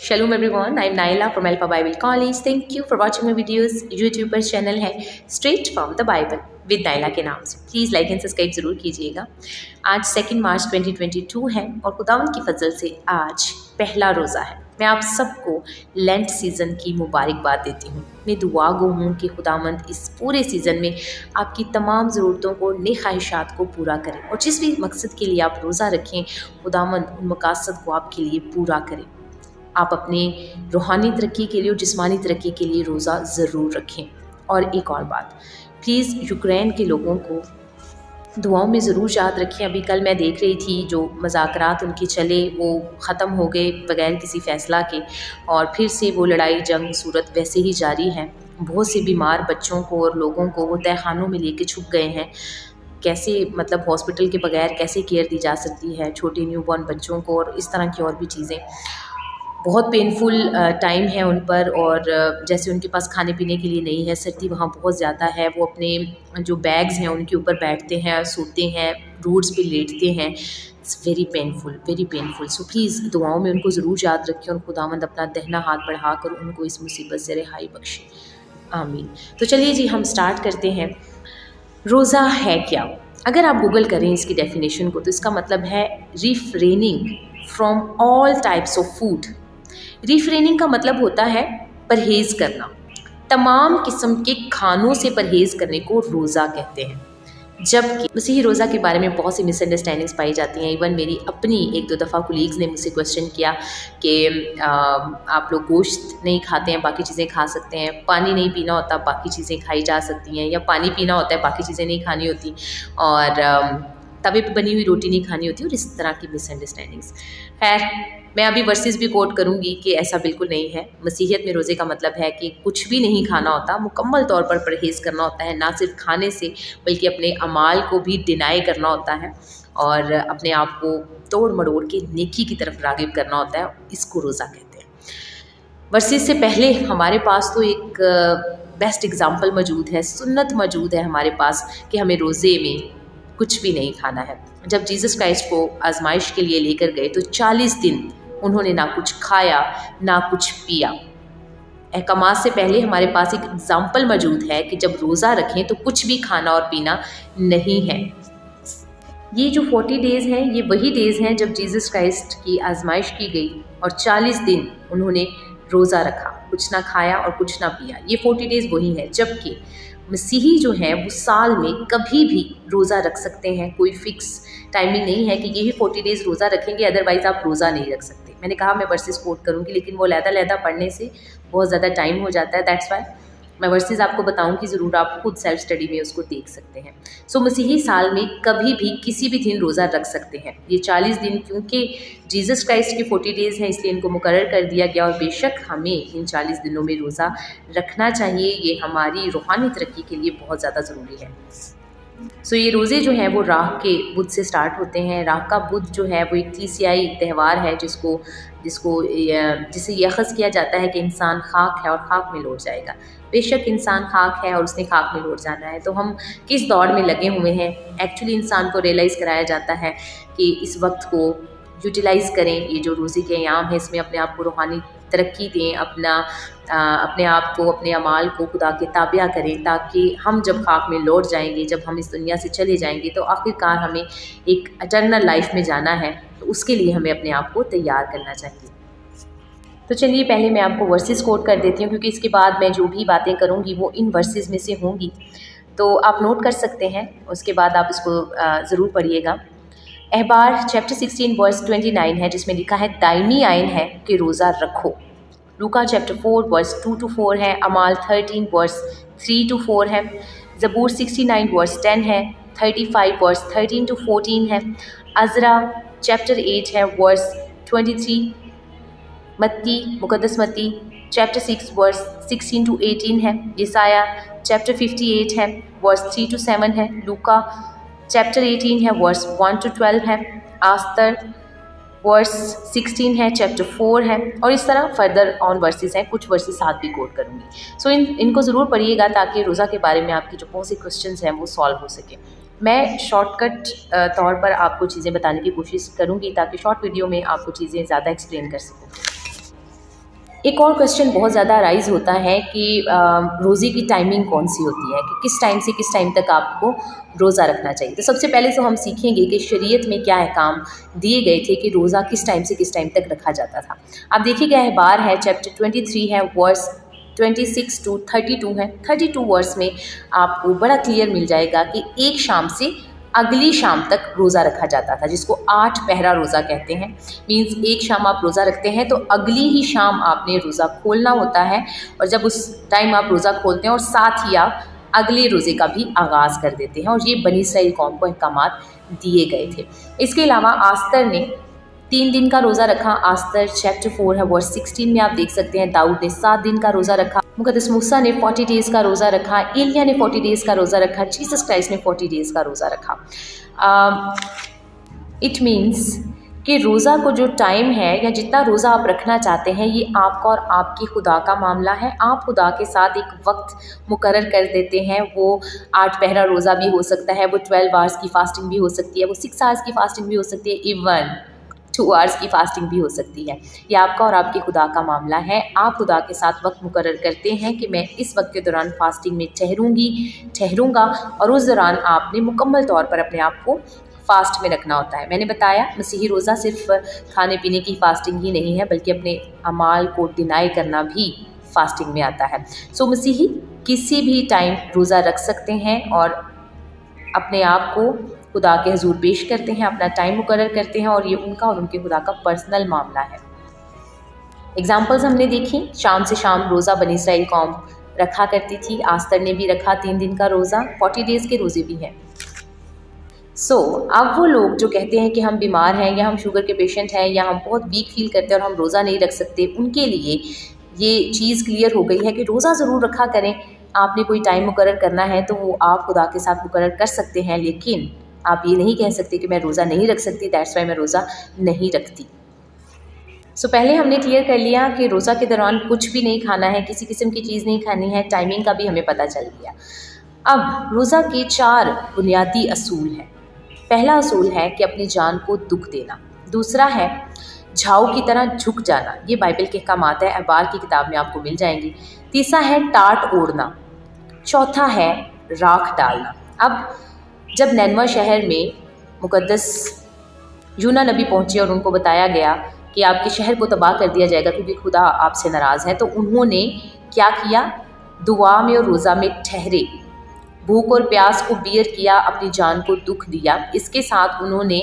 Shalom everyone, I'm Naila from Alpha Bible College. Thank you for watching my videos. YouTube पर channel है straight from the Bible with Naila के नाम से। Please like and subscribe ज़रूर कीजिएगा। आज 2 मार्च 2022 है और खुदावंद की फजल से आज पहला रोज़ा है। मैं आप सबको लेंट सीज़न की मुबारकबाद देती हूँ। मैं दुआ गो हूँ कि खुदावंद इस पूरे सीज़न में आपकी तमाम ज़रूरतों को, नेक ख्वाहिशात को पूरा करें और जिस भी मकसद के लिए आप रोज़ा रखें, खुदावंद उन मकासद को आपके लिए पूरा करें। आप अपने रूहानी तरक्की के लिए और जिस्मानी तरक्की के लिए रोज़ा ज़रूर रखें। और एक और बात, प्लीज़ यूक्रेन के लोगों को दुआओं में ज़रूर याद रखें। अभी कल मैं देख रही थी जो मुज़ाकरात उनके चले वो ख़त्म हो गए बग़ैर किसी फ़ैसला के और फिर से वो लड़ाई जंग सूरत वैसे ही जारी है। बहुत से बीमार बच्चों को और लोगों को वो तहखानों में लेके छुप गए हैं। कैसे मतलब हॉस्पिटल के बगैर कैसे केयर दी जा सकती है छोटे न्यूबॉर्न बच्चों को, और इस तरह की और भी चीज़ें। बहुत पेनफुल टाइम है उन पर, और जैसे उनके पास खाने पीने के लिए नहीं है, सर्दी वहाँ बहुत ज़्यादा है, वो अपने जो बैग्स हैं उनके ऊपर बैठते हैं, सोते हैं, रोड्स पे लेटते हैं। It's very painful. So please दुआओं में उनको ज़रूर याद रखें और खुदावंद अपना दहना हाथ बढ़ा कर उनको इस मुसीबत से रिहाई बख्शे। आमीन। तो चलिए जी, हम स्टार्ट करते हैं। रोज़ा है क्या? अगर आप गूगल करें इसकी डेफिनेशन को तो इसका मतलब है refraining from all types of food. Refraining का मतलब होता है परहेज़ करना, तमाम किस्म के खानों से परहेज़ करने को रोज़ा कहते हैं। जबकि मसीही रोज़ा के बारे में बहुत सी मिसअंडरस्टैंडिंग्स पाई जाती हैं। इवन मेरी अपनी 1-2 दफ़ा कोलीग्स ने मुझसे क्वेश्चन किया कि आप लोग गोश्त नहीं खाते हैं, बाकी चीज़ें खा सकते हैं, पानी नहीं पीना होता, बाकी चीज़ें खाई जा सकती हैं, या पानी पीना होता है, बाकी चीज़ें नहीं खानी होती, और तवे पे बनी हुई रोटी नहीं खानी होती, और इस तरह की मिसअंडरस्टैंडिंग्स। खैर, मैं अभी वर्सेस भी कोट करूँगी कि ऐसा बिल्कुल नहीं है। मसीहियत में रोज़े का मतलब है कि कुछ भी नहीं खाना होता, मुकम्मल तौर पर परहेज़ करना होता है, ना सिर्फ खाने से बल्कि अपने अमाल को भी डिनाई करना होता है और अपने आप को तोड़ मड़ोड़ के नेकी की तरफ राग़िब करना होता है। इसको रोज़ा कहते हैं। वर्सेस से पहले हमारे पास तो एक बेस्ट एग्ज़ाम्पल मौजूद है, सुन्नत मौजूद है हमारे पास कि हमें रोज़े में कुछ भी नहीं खाना है। जब जीसस क्राइस्ट को आजमाइश के लिए लेकर गए तो 40 दिन उन्होंने ना कुछ खाया ना कुछ पिया। अहकामात से पहले हमारे पास एक एग्ज़ाम्पल मौजूद है कि जब रोज़ा रखें तो कुछ भी खाना और पीना नहीं है। ये जो 40 डेज़ हैं ये वही डेज़ हैं जब जीसस क्राइस्ट की आजमाइश की गई और 40 दिन उन्होंने रोज़ा रखा, कुछ ना खाया और कुछ ना पिया। ये 40 डेज़ वही हैं। जबकि मसीही जो हैं वो साल में कभी भी रोज़ा रख सकते हैं। कोई फ़िक्स टाइमिंग नहीं है कि यही 40 डेज़ रोज़ा रखेंगे, अदरवाइज़ आप रोज़ा नहीं रख सकते। मैंने कहा मैं वर्सेस कोट करूँगी, लेकिन वो लहदा पढ़ने से बहुत ज़्यादा टाइम हो जाता है। दैट्स वाई मैं वर्सेस आपको बताऊँगी, ज़रूर आप खुद सेल्फ स्टडी में उसको देख सकते हैं। सो मसीही साल में कभी भी किसी भी दिन रोज़ा रख सकते हैं। ये 40 दिन क्योंकि जीसस क्राइस्ट की 40 डेज़ हैं इसलिए इनको मुकर्रर कर दिया गया, और बेशक हमें इन 40 दिनों में रोज़ा रखना चाहिए। ये हमारी रूहानी तरक्की के लिए बहुत ज़्यादा ज़रूरी है। सो ये रोज़े जो हैं वो राह के बुध से स्टार्ट होते हैं। राह का बुध जो है वो एक तीसियाई त्यौहार है जिसे ये अख़ज़ किया जाता है कि इंसान खाक है और खाक में लौट जाएगा। बेशक इंसान खाक है और उसने खाक में लौट जाना है। तो हम किस दौड़ में लगे हुए हैं? एक्चुअली इंसान को रियलाइज़ कराया जाता है कि इस वक्त को यूटिलाइज़ करें। ये जो रोज़े के अयाम है इसमें अपने आप को रूहानी तरक्की दें, अपने आप को, अपने अमाल को खुदा के ताबिया करें, ताकि हम जब खाक में लौट जाएंगे, जब हम इस दुनिया से चले जाएंगे तो आखिरकार हमें एक एटर्नल लाइफ में जाना है। तो उसके लिए हमें अपने आप को तैयार करना चाहिए। तो चलिए पहले मैं आपको वर्सेस कोट कर देती हूँ, क्योंकि इसके बाद मैं जो भी बातें करूँगी वो इन वर्सेस में से होंगी, तो आप नोट कर सकते हैं। उसके बाद आप इसको ज़रूर पढ़िएगा। अहबार चैप्टर 16 वर्स 29 है, जिसमें लिखा है दायमी आइन है कि रोज़ा रखो। लूका चैप्टर 4 वर्स 2-4 है। अमाल 13 वर्स 3-4 है। ज़बूर 69 वर्स 10 है। 35 वर्स 13-14 है। अज़रा चैप्टर 8 है वर्स 23। मत्ती मुक़द्दस मत्ती चैप्टर 6 वर्स 16-18 है। यसाया चैप्टर 58 है वर्स 3-7 है। लूका चैप्टर 18 है वर्स 1-12 है। आस्तर वर्स 16 है, चैप्टर 4 है, और इस तरह फर्दर ऑन वर्सेस हैं। कुछ वर्सेस साथ भी कोट करूँगी। सो इनको ज़रूर पढ़िएगा ताकि रोज़ा के बारे में आपकी जो बहुत सी क्वेश्चंस हैं वो सॉल्व हो सके। मैं शॉर्टकट तौर पर आपको चीज़ें बताने की कोशिश करूँगी ताकि शॉर्ट वीडियो में आपको चीज़ें ज़्यादा एक्सप्लेन कर सकूँ। एक और क्वेश्चन बहुत ज़्यादा राइज होता है कि रोज़े की टाइमिंग कौन सी होती है, कि किस टाइम से किस टाइम तक आपको रोज़ा रखना चाहिए। तो सबसे पहले तो हम सीखेंगे कि शरीयत में क्या अहकाम दिए गए थे कि रोज़ा किस टाइम से किस टाइम तक रखा जाता था। आप देखिएगा अहबार है चैप्टर 23 है, वर्स 26 to 32 है। 32 वर्स में आपको बड़ा क्लियर मिल जाएगा कि एक शाम से अगली शाम तक रोज़ा रखा जाता था, जिसको 8 पहरा रोज़ा कहते हैं। मींस एक शाम आप रोज़ा रखते हैं तो अगली ही शाम आपने रोज़ा खोलना होता है, और जब उस टाइम आप रोज़ा खोलते हैं और साथ ही आप अगले रोज़े का भी आगाज़ कर देते हैं, और ये बनी इसराइल कौम को अहकामात दिए गए थे। इसके अलावा आस्तर ने 3 दिन का रोज़ा रखा। आस्तर चैप्टर 4 है, वर्स 16 में आप देख सकते हैं। दाऊद ने 7 दिन का रोज़ा रखा। मुक़द्दस मूसा ने 40 डेज़ का रोज़ा रखा। एलिया ने 40 डेज़ का रोज़ा रखा। जीसस क्राइस्ट ने 40 डेज़ का रोज़ा रखा। इट मीन्स कि रोज़ा को जो टाइम है या जितना रोज़ा आप रखना चाहते हैं, ये आपका और आपके खुदा का मामला है। आप खुदा के साथ एक वक्त मुकर्रर कर देते हैं। वो 8 पहरा रोज़ा भी हो सकता है, वो 12 आवर्स की फ़ास्टिंग भी हो सकती है, वो 6 आवर्स की फ़ास्टिंग भी हो सकती है, इवन 2 आवर्स की फ़ास्टिंग भी हो सकती है। ये आपका और आपके खुदा का मामला है। आप खुदा के साथ वक्त मुकर्रर करते हैं कि मैं इस वक्त के दौरान फ़ास्टिंग में ठहरूँगा, और उस दौरान आपने मुकम्मल तौर पर अपने आप को फ़ास्ट में रखना होता है। मैंने बताया मसीही रोज़ा सिर्फ खाने पीने की फ़ास्टिंग ही नहीं है, बल्कि अपने अमाल को डिनाई करना भी फ़ास्टिंग में आता है। सो मसीही किसी भी टाइम रोज़ा रख सकते हैं और अपने आप को खुदा के हुजूर पेश करते हैं, अपना टाइम मुकर्रर करते हैं, और ये उनका और उनके खुदा का पर्सनल मामला है। एग्जाम्पल्स हमने देखी। शाम से शाम रोज़ा बनी इसराइल कौम रखा करती थी। आस्तर ने भी रखा 3 दिन का रोज़ा। 40 डेज़ के रोज़े भी हैं। अब वो लोग जो कहते हैं कि हम बीमार हैं, या हम शुगर के पेशेंट हैं, या हम बहुत वीक फील करते हैं और हम रोज़ा नहीं रख सकते, उनके लिए ये चीज़ क्लियर हो गई है कि रोज़ा ज़रूर रखा करें। आपने कोई टाइम मुकर्रर करना है तो वो आप खुदा के साथ मुकर्रर कर सकते हैं, लेकिन आप ये नहीं कह सकते कि मैं रोज़ा नहीं रख सकती, दैट्स वाई मैं रोज़ा नहीं रखती। पहले हमने क्लियर कर लिया कि रोज़ा के दौरान कुछ भी नहीं खाना है, किसी किस्म की चीज़ नहीं खानी है। टाइमिंग का भी हमें पता चल गया। अब रोज़ा के 4 बुनियादी असूल हैं। पहला असूल है कि अपनी जान को दुख देना। दूसरा है झाऊ की तरह झुक जाना, ये बाइबल के अहकामात है, अहबार की किताब में आपको मिल जाएंगी। तीसरा है टाट ओढ़ना। चौथा है राख डालना। अब जब नैनवा शहर में मुक़द्दस यूना नबी पहुँचे और उनको बताया गया कि आपके शहर को तबाह कर दिया जाएगा क्योंकि खुदा आपसे नाराज़ है, तो उन्होंने क्या किया? दुआ में और रोज़ा में ठहरे, भूख और प्यास को बियर किया, अपनी जान को दुख दिया। इसके साथ उन्होंने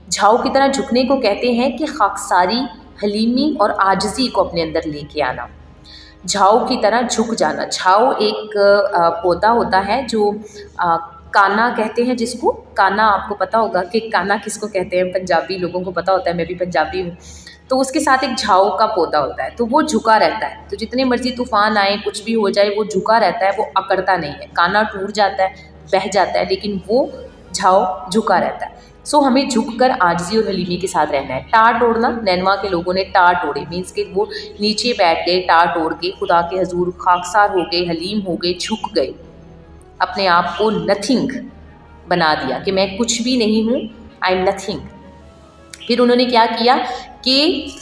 झाऊ की तरह झुकने को कहते हैं कि खाकसारी, हलीमी और आजिज़ी को अपने अंदर लेके आना। झाऊ की तरह झुक जाना। झाऊ एक पौधा होता है जो काना कहते हैं जिसको। काना आपको पता होगा कि काना किसको कहते हैं, पंजाबी लोगों को पता होता है, मैं भी पंजाबी हूँ। तो उसके साथ एक झाऊ का पौधा होता है, तो वो झुका रहता है। तो जितने मर्जी तूफ़ान आए, कुछ भी हो जाए, वो झुका रहता है, वो अकड़ता नहीं है। काना टूट जाता है, बह जाता है, लेकिन वो झाऊ झुका रहता है। हमें झुककर आजिज़ी और हलीमी के साथ रहना है। टाट ओढ़ना, नैनवा के लोगों ने टाट ओढ़े, मीन्स कि वो नीचे बैठ गए टाट ओढ़ के, खुदा के हजूर खाकसार हो गए, हलीम हो गए, झुक गए, अपने आप को नथिंग बना दिया कि मैं कुछ भी नहीं हूँ, आई एम नथिंग। फिर उन्होंने क्या किया कि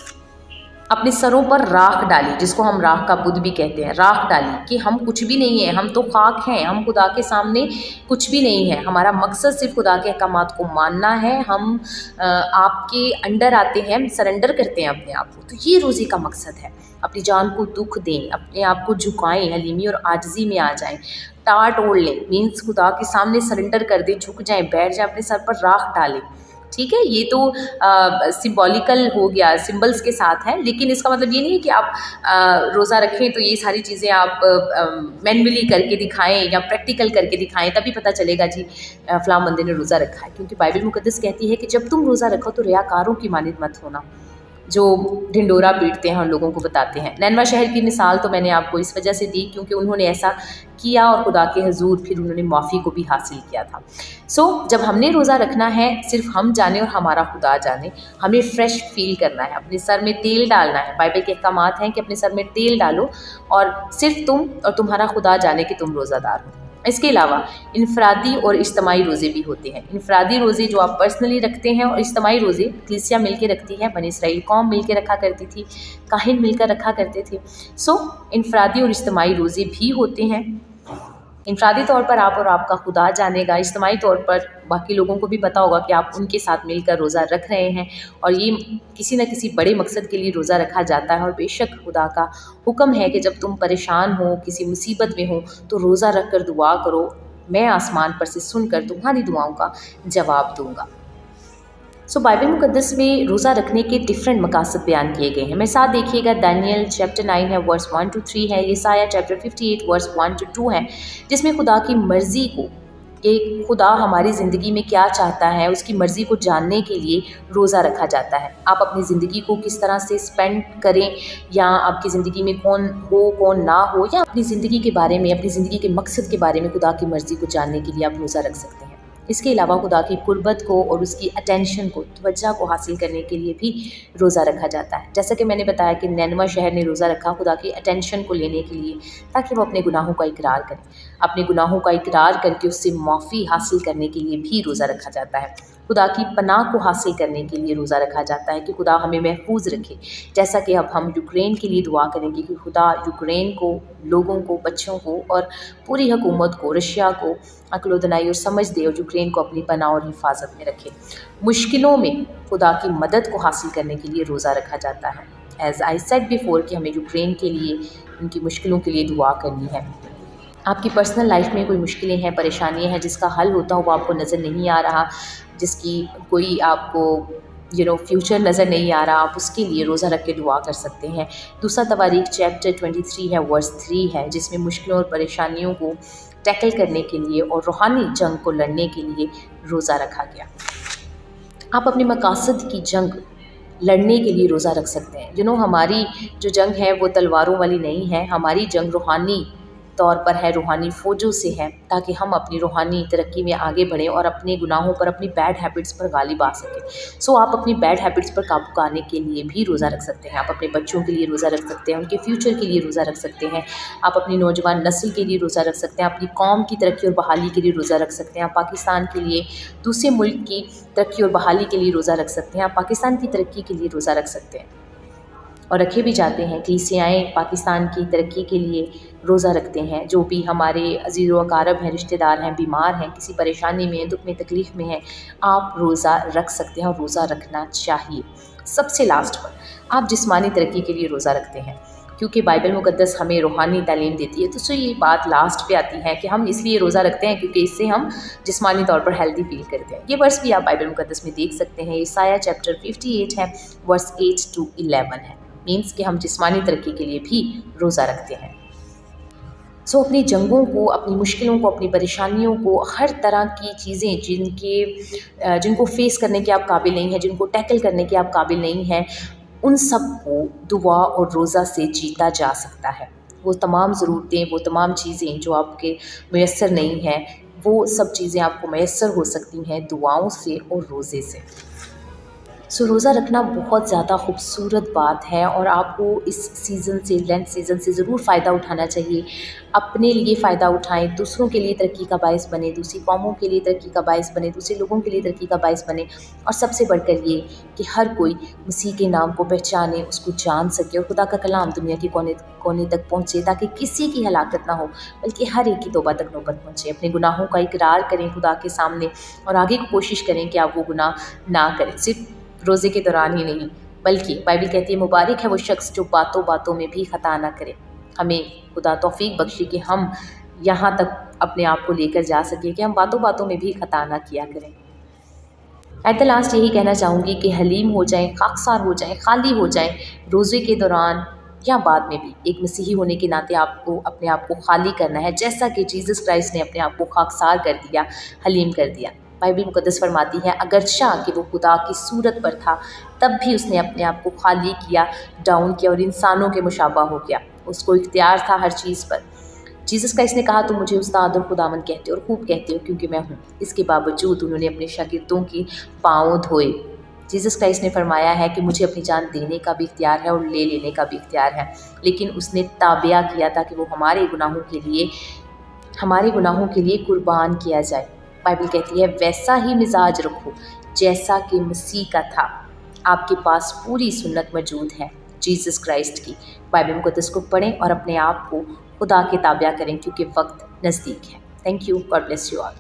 अपने सरों पर राख डाली, जिसको हम राख का बुद्ध भी कहते हैं। राख डाली कि हम कुछ भी नहीं है, हम तो खाक हैं, हम खुदा के सामने कुछ भी नहीं है। हमारा मकसद सिर्फ खुदा के अहकामात को मानना है। हम आपके अंडर आते हैं, सरेंडर करते हैं अपने आप को। तो ये रोज़े का मकसद है। अपनी जान को दुख दें, अपने आप को झुकाएं, हलीमी और आजिज़ी में आ जाएं, टाट ओढ़ लें, मीन्स खुदा के सामने सरेंडर कर दें, झुक जाएं, बैठ जाएं, अपने सर पर राख डालें। ठीक है, ये तो सिंबॉलिकल हो गया, सिंबल्स के साथ है, लेकिन इसका मतलब ये नहीं है कि आप रोज़ा रखें तो ये सारी चीज़ें आप मैनुअली करके दिखाएं या प्रैक्टिकल करके दिखाएं, तभी पता चलेगा जी फ़लाँ बंदे ने रोज़ा रखा है। क्योंकि बाइबल मुक़द्दस कहती है कि जब तुम रोज़ा रखो तो रियाकारों की मानिंद मत होना, जो ढिंडोरा पीटते हैं और लोगों को बताते हैं। नैनवा शहर की मिसाल तो मैंने आपको इस वजह से दी क्योंकि उन्होंने ऐसा किया और खुदा के हजूर फिर उन्होंने माफ़ी को भी हासिल किया था। जब हमने रोज़ा रखना है, सिर्फ हम जाने और हमारा खुदा जाने, हमें फ़्रेश फील करना है, अपने सर में तेल डालना है। बाइबल के अहकामात हैं कि अपने सर में तेल डालो और सिर्फ तुम और तुम्हारा खुदा जाने कि तुम रोज़ादार हो। इसके अलावा इनफरादी और इज्तमाही रोज़े भी होते हैं। इनफरादी रोज़े जो आप पर्सनली रखते हैं, और इज्तमाही रोज़े कलीसिया मिल के रखती है, बनी इसराइल कौम मिल के रखा करती थी, काहिन मिलकर रखा करते थे। सो इनफरादी और इज्तमाही रोज़े भी होते हैं। इनफरादी तौर पर आप और आपका खुदा जानेगा, इज्तमाही तौर पर बाकी लोगों को भी पता होगा कि आप उनके साथ मिलकर रोज़ा रख रहे हैं, और ये किसी न किसी बड़े मकसद के लिए रोज़ा रखा जाता है। और बेशक खुदा का हुक्म है कि जब तुम परेशान हो, किसी मुसीबत में हो, तो रोज़ा रख कर दुआ करो, मैं आसमान पर से सुनकर तुम्हारी दुआओं का जवाब दूँगा। सो बाइबल मुक़द्दस में रोज़ा रखने के डिफरेंट मकासद बयान किए गए हैं। मेरे साथ देखिएगा, दानियल चैप्टर 9 है, वर्स 1 to 3 है, यसाया चैप्टर 58 वर्स 1 to 2 है, जिसमें खुदा की मर्ज़ी को, कि खुदा हमारी ज़िंदगी में क्या चाहता है, उसकी मर्ज़ी को जानने के लिए रोज़ा रखा जाता है। आप अपनी ज़िंदगी को किस तरह से स्पेंड करें, या आपकी ज़िंदगी में कौन हो कौन ना हो, या अपनी ज़िंदगी के बारे में, अपनी ज़िंदगी के मकसद के बारे में खुदा की मर्ज़ी को जानने के लिए आप रोज़ा रख सकते हैं। इसके अलावा खुदा की कुर्बत को और उसकी अटेंशन को, तवज्जो को हासिल करने के लिए भी रोज़ा रखा जाता है। जैसा कि मैंने बताया कि नैनवा शहर ने रोज़ा रखा खुदा की अटेंशन को लेने के लिए, ताकि वो अपने गुनाहों का इकरार करें। अपने गुनाहों का इकरार करके उससे माफ़ी हासिल करने के लिए भी रोज़ा रखा जाता है। खुदा की पनाह को हासिल करने के लिए रोज़ा रखा जाता है कि खुदा हमें महफूज रखे। जैसा कि अब हम यूक्रेन के लिए दुआ करेंगे कि खुदा यूक्रेन को, लोगों को, बच्चों को और पूरी हुकूमत को, रशिया को अक्ल व दनाई और समझ दे, और यूक्रेन को अपनी पनाह और हिफाजत में रखे। मुश्किलों में खुदा की मदद को हासिल करने के लिए रोज़ा रखा जाता है। एज़ आई सेड बिफोर कि हमें यूक्रेन के लिए, उनकी मुश्किलों के लिए दुआ करनी है। आपकी पर्सनल लाइफ में कोई मुश्किलें हैं, परेशानियां हैं, जिसका हल होता हो वो आपको नज़र नहीं आ रहा, जिसकी कोई आपको फ्यूचर नज़र नहीं आ रहा, आप उसके लिए रोज़ा रख के दुआ कर सकते हैं। दूसरा तवारीख चैप्टर 23 है, वर्स 3 है, जिसमें मुश्किलों और परेशानियों को टैकल करने के लिए और रूहानी जंग को लड़ने के लिए रोज़ा रखा गया। आप अपने मकासद की जंग लड़ने के लिए रोज़ा रख सकते हैं। हमारी जो जंग है वो तलवारों वाली नहीं है, हमारी जंग रूहानी तौर पर है, रूहानी फ़ौजों से है, ताकि हम अपनी रूहानी तरक्की में आगे बढ़ें और अपने गुनाहों पर, अपनी बैड हैबिट्स पर गालिब आ सकें। सो आप अपनी बैड हैबिट्स पर काबू पाने के लिए भी रोज़ा रख सकते हैं। आप अपने बच्चों के लिए रोज़ा रख सकते हैं, उनके फ्यूचर के लिए रोज़ा रख सकते हैं। आप अपनी नौजवान नस्ल के लिए रोज़ा रख सकते हैं, अपनी कौम की तरक्की और बहाली के लिए रोज़ा रख सकते हैं। आप पाकिस्तान के लिए, दूसरे मुल्क की तरक्की और बहाली के लिए रोज़ा रख सकते हैं। आप पाकिस्तान की तरक्की के लिए रोज़ा रख सकते हैं, और रखे भी जाते हैं। कलीसियाएँ पाकिस्तान की तरक्की के लिए रोज़ा रखते हैं। जो भी हमारे अज़ीज़ व अक़ारब हैं, रिश्तेदार हैं, बीमार हैं, किसी परेशानी में, दुख में, तकलीफ़ में हैं, आप रोज़ा रख सकते हैं, और रोज़ा रखना चाहिए। सबसे लास्ट पर आप जिस्मानी तरक्की के लिए रोज़ा रखते हैं, क्योंकि बाइबल मुक़द्दस हमें रूहानी तालीम देती है। तो ये बात लास्ट पे आती है कि हम इसलिए रोज़ा रखते हैं क्योंकि इससे हम जिस्मानी तौर पर हेल्दी फील करते हैं। ये वर्स भी आप बाइबल मुक़द्दस में देख सकते हैं। यसाया चैप्टर 58 है, वर्स 8 to 11 है। मीन्स कि हम जिस्मानी तरक्की के लिए भी रोज़ा रखते हैं। सो अपनी जंगों को, अपनी मुश्किलों को, अपनी परेशानियों को, हर तरह की चीज़ें जिनको फेस करने के आप काबिल नहीं हैं, जिनको टैकल करने के आप काबिल नहीं हैं, उन सब को दुआ और रोज़ा से जीता जा सकता है। वो तमाम ज़रूरतें, वो तमाम चीज़ें जो आपके मैसर नहीं हैं, वो सब चीज़ें आपको मैसर हो सकती हैं दुआओं से और रोज़े से। सो रोज़ा रखना बहुत ज़्यादा खूबसूरत बात है, और आपको इस सीज़न से, लेंथ सीज़न से ज़रूर फ़ायदा उठाना चाहिए। अपने लिए फ़ायदा उठाएं, दूसरों के लिए तरक्की का बायस बने, दूसरी कौमों के लिए तरक्की का बायस बने, दूसरे लोगों के लिए तरक्की का बायस बने, और सबसे बढ़कर ये कि हर कोई मसीह के नाम को पहचाने, उसको जान सके, और खुदा का कलाम दुनिया के कोने कोने तक पहुँचे, ताकि किसी की हलाकत ना हो, बल्कि हर एक की तौबा तक नौबत पहुँचे। अपने गुनाहों का इकरार करें खुदा के सामने, और आगे को कोशिश करें कि आप वो गुनाह ना करें, सिर्फ रोज़े के दौरान ही नहीं, बल्कि बाइबल कहती है मुबारक है वो शख्स जो बातों बातों में भी ख़ता ना करे। हमें खुदा तौफीक बख्शे कि हम यहाँ तक अपने आप को लेकर जा सकें कि हम बातों बातों में भी ख़ता ना किया करें। एट द लास्ट यही कहना चाहूँगी कि हलीम हो जाएं, खाकसार हो जाएं, खाली हो जाएं, रोज़े के दौरान या बाद में भी। एक मसीही होने के नाते आपको अपने आप को खाली करना है, जैसा कि जीसस क्राइस्ट ने अपने आप को खाकसार कर दिया, हलीम कर दिया। बाइबल मुक़द्दस फरमाती है अगरचा कि वो खुदा की सूरत पर था, तब भी उसने अपने आप को खाली किया, डाउन किया, और इंसानों के मुशाबा हो गया। उसको इख्तियार था हर चीज़ पर। जीसस क्राइस्ट ने कहा, तुम मुझे उस्ताद और खुदावंद कहते हो और खूब कहते हो, क्योंकि मैं हूँ। इसके बावजूद उन्होंने अपने शागिर्दों की पाँव धोए। जीसस क्राइस्ट ने फरमाया है कि मुझे अपनी जान देने का भी इख्तियार है और ले लेने का भी इख्तियार है, लेकिन उसने ताबिया किया था कि वो हमारे गुनाहों के लिए हमारे गुनाहों के लिए कुर्बान किया जाए। बाइबल कहती है वैसा ही मिजाज रखो जैसा कि मसीह का था। आपके पास पूरी सुन्नत मौजूद है जीसस क्राइस्ट की। बाइबल मुक़द्दस को पढ़ें और अपने आप को खुदा के ताबिया करें क्योंकि वक्त नज़दीक है। Thank you. God bless you all.